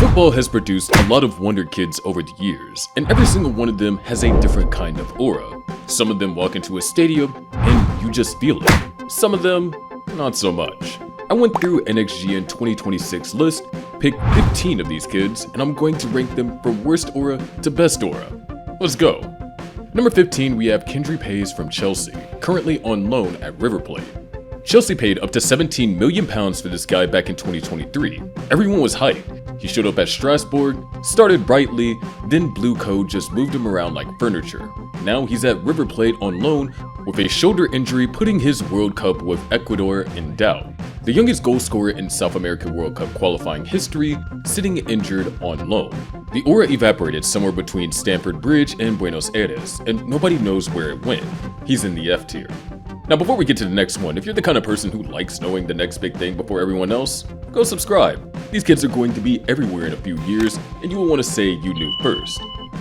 Football has produced a lot of Wonderkids over the years, and every single one of them has a different kind of aura. Some of them walk into a stadium and you just feel it. Some of them, not so much. I went through NXGN 2026 list, picked 15 of these kids, and I'm going to rank them from worst aura to best aura. Let's go. Number 15, we have Kendry Paez from Chelsea, currently on loan at River Plate. Chelsea paid up to £17 million for this guy back in 2023. Everyone was hyped. He showed up at Strasbourg, started brightly, then Blue Code just moved him around like furniture. Now he's at River Plate on loan with a shoulder injury, putting his World Cup with Ecuador in doubt. The youngest goal scorer in South American World Cup qualifying history, sitting injured on loan. The aura evaporated somewhere between Stamford Bridge and Buenos Aires, and nobody knows where it went. He's in the F tier. Now before we get to the next one, if you're the kind of person who likes knowing the next big thing before everyone else, go subscribe. These kids are going to be everywhere in a few years, and you will want to say you knew first.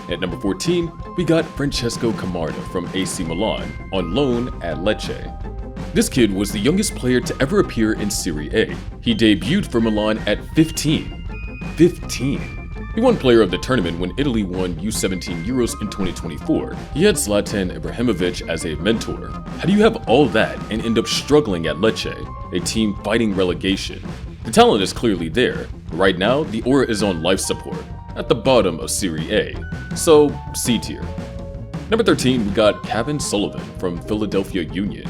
At number 14, we got Francesco Camarda from AC Milan, on loan at Lecce. This kid was the youngest player to ever appear in Serie A. He debuted for Milan at 15. 15. He won Player of the Tournament when Italy won U17 Euros in 2024. He had Zlatan Ibrahimovic as a mentor. How do you have all that and end up struggling at Lecce, a team fighting relegation? The talent is clearly there. Right now, the aura is on life support, at the bottom of Serie A, so C tier. Number 13, we got Cavan Sullivan from Philadelphia Union.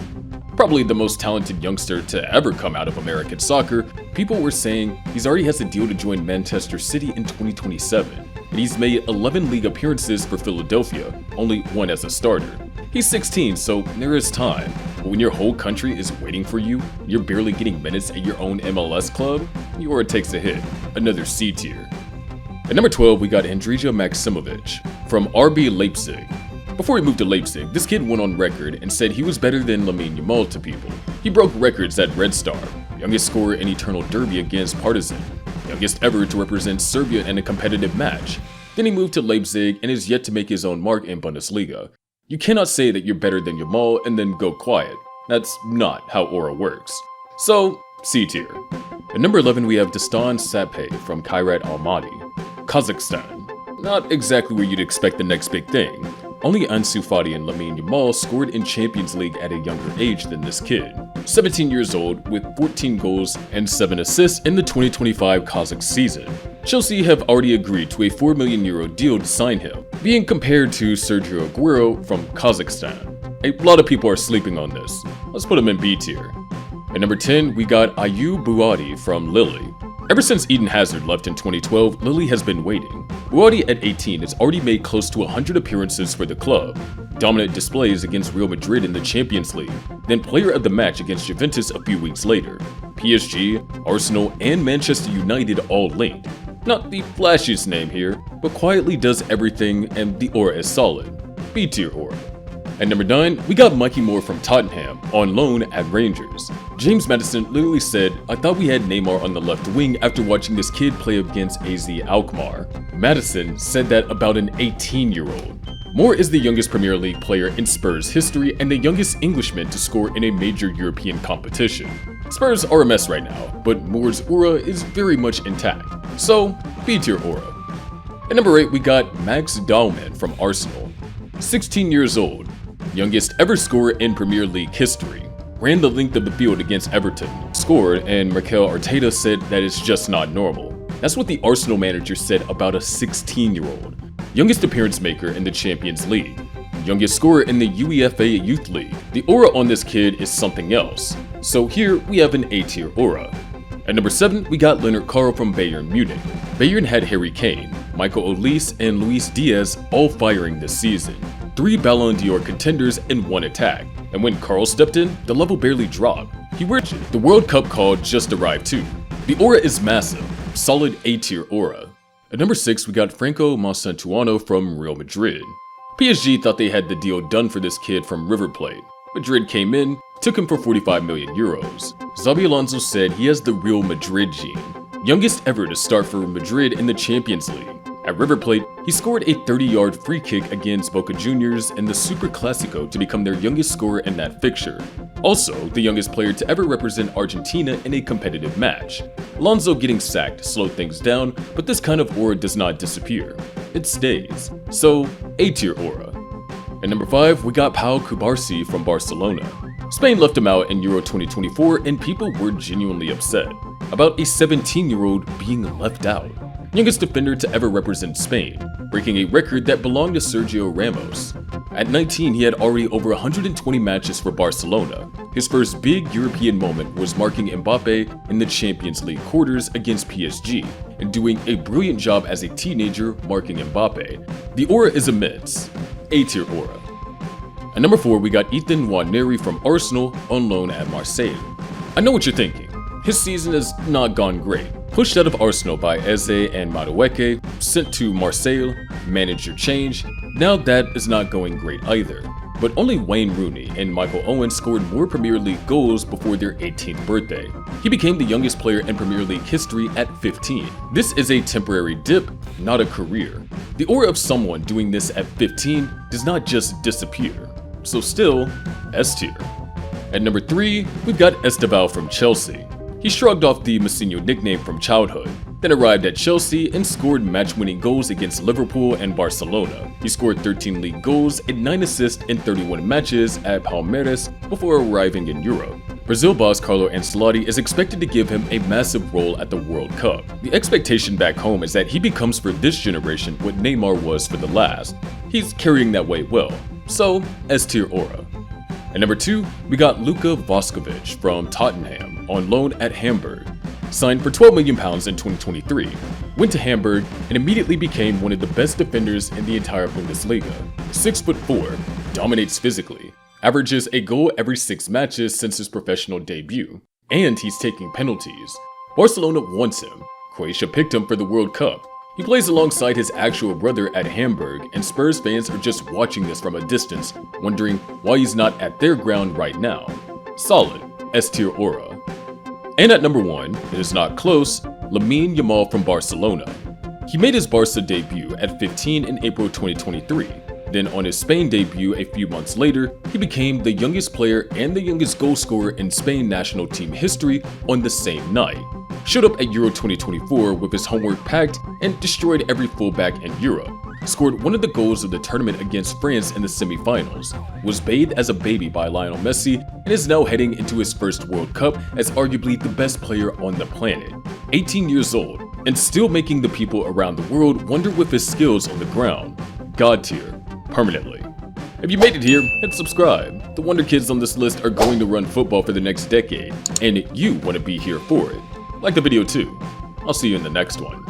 Probably the most talented youngster to ever come out of American soccer. People were saying he's already has a deal to join Manchester City in 2027, and he's made 11 league appearances for Philadelphia, only one as a starter. He's 16, so there is time, but when your whole country is waiting for you, you're barely getting minutes at your own MLS club, your aura takes a hit, another C tier. At number 12, we got Andrija Maksimovic from RB Leipzig. Before he moved to Leipzig, this kid went on record and said he was better than Lamine Yamal to people. He broke records at Red Star, youngest scorer in Eternal Derby against Partizan, youngest ever to represent Serbia in a competitive match. Then he moved to Leipzig and is yet to make his own mark in Bundesliga. You cannot say that you're better than Yamal and then go quiet. That's not how aura works. So, C tier. At number 11, we have Dastan Satpaev from Kairat Almaty, Kazakhstan. Not exactly where you'd expect the next big thing. Only Ansu Fati and Lamine Yamal scored in Champions League at a younger age than this kid. 17 years old with 14 goals and 7 assists in the 2025 Kazakh season. Chelsea have already agreed to a €4 million deal to sign him, being compared to Sergio Aguero from Kazakhstan. A lot of people are sleeping on this. Let's put him in B tier. At number 10, we got Ayyoub from Lille. Ever since Eden Hazard left in 2012, Lille has been waiting. Buati at 18 has already made close to 100 appearances for the club, dominant displays against Real Madrid in the Champions League, then player of the match against Juventus a few weeks later. PSG, Arsenal, and Manchester United all linked. Not the flashiest name here, but quietly does everything and the aura is solid. B tier aura. At number 9, we got Mikey from Tottenham, on loan at Rangers. James Maddison literally said, "I thought we had Neymar on the left wing after watching this kid play against AZ Alkmaar." Maddison said that about an 18-year-old. Moore is the youngest Premier League player in Spurs history and the youngest Englishman to score in a major European competition. Spurs are a mess right now, but Moore's aura is very much intact. So, B tier aura. At number 8, we got Max Dowman from Arsenal. 16 years old. Youngest ever scorer in Premier League history. Ran the length of the field against Everton, scored, and Mikel Arteta said that it's just not normal. That's what the Arsenal manager said about a 16-year-old. Youngest appearance maker in the Champions League. Youngest scorer in the UEFA Youth League. The aura on this kid is something else. So here we have an A-tier aura. At number 7, we got Karl from Bayern Munich. Bayern had Harry Kane, Michael Olise, and Luis Diaz all firing this season. 3 Ballon d'Or contenders in 1 attack. And when Karl stepped in, the level barely dropped. He worked it. The World Cup call just arrived too. The aura is massive. Solid A-tier aura. At number 6, we got Franco Mastantuono from Real Madrid. PSG thought they had the deal done for this kid from River Plate. Madrid came in, took him for €45 million. Xabi Alonso said he has the Real Madrid gene. Youngest ever to start for Madrid in the Champions League. At River Plate, he scored a 30-yard free kick against Boca Juniors in the Super Clasico to become their youngest scorer in that fixture. Also, the youngest player to ever represent Argentina in a competitive match. Alonso getting sacked slowed things down, but this kind of aura does not disappear. It stays. So, A-tier aura. At number 5, we got Pau Cubarsi from Barcelona. Spain left him out in Euro 2024 and people were genuinely upset about a 17-year-old being left out. Youngest defender to ever represent Spain, breaking a record that belonged to Sergio Ramos. At 19, he had already over 120 matches for Barcelona. His first big European moment was marking Mbappe in the Champions League quarters against PSG, and doing a brilliant job as a teenager marking Mbappe. The aura is immense. A-tier aura. At number 4, we got Ethan Nwaneri from Arsenal on loan at Marseille. I know what you're thinking. His season has not gone great. Pushed out of Arsenal by Eze and Madueke, sent to Marseille, manager change. Now that is not going great either. But only Wayne Rooney and Michael Owen scored more Premier League goals before their 18th birthday. He became the youngest player in Premier League history at 15. This is a temporary dip, not a career. The aura of someone doing this at 15 does not just disappear. So still, S tier. At number 3, we've got Estevao from Chelsea. He shrugged off the Messinho nickname from childhood, then arrived at Chelsea and scored match-winning goals against Liverpool and Barcelona. He scored 13 league goals and 9 assists in 31 matches at Palmeiras before arriving in Europe. Brazil boss Carlo Ancelotti is expected to give him a massive role at the World Cup. The expectation back home is that he becomes for this generation what Neymar was for the last. He's carrying that weight well. So, S-tier aura. At number 2, we got Luka Vuskovic from Tottenham on loan at Hamburg. Signed for £12 million in 2023, went to Hamburg and immediately became one of the best defenders in the entire Bundesliga. 6'4", dominates physically, averages a goal every 6 matches since his professional debut, and he's taking penalties. Barcelona wants him. Croatia picked him for the World Cup. He plays alongside his actual brother at Hamburg, and Spurs fans are just watching this from a distance, wondering why he's not at their ground right now. Solid, S-tier aura. And at number 1, it is not close, Lamine Yamal from Barcelona. He made his Barca debut at 15 in April 2023. Then on his Spain debut a few months later, he became the youngest player and the youngest goal scorer in Spain national team history on the same night. Showed up at Euro 2024 with his homework packed and destroyed every fullback in Europe. Scored one of the goals of the tournament against France in the semifinals. Was bathed as a baby by Lionel Messi and is now heading into his first World Cup as arguably the best player on the planet. 18 years old and still making the people around the world wonder with his skills on the ground. God tier, permanently. If you made it here, hit subscribe. The Wonderkids on this list are going to run football for the next decade, and you want to be here for it. Like the video too. I'll see you in the next one.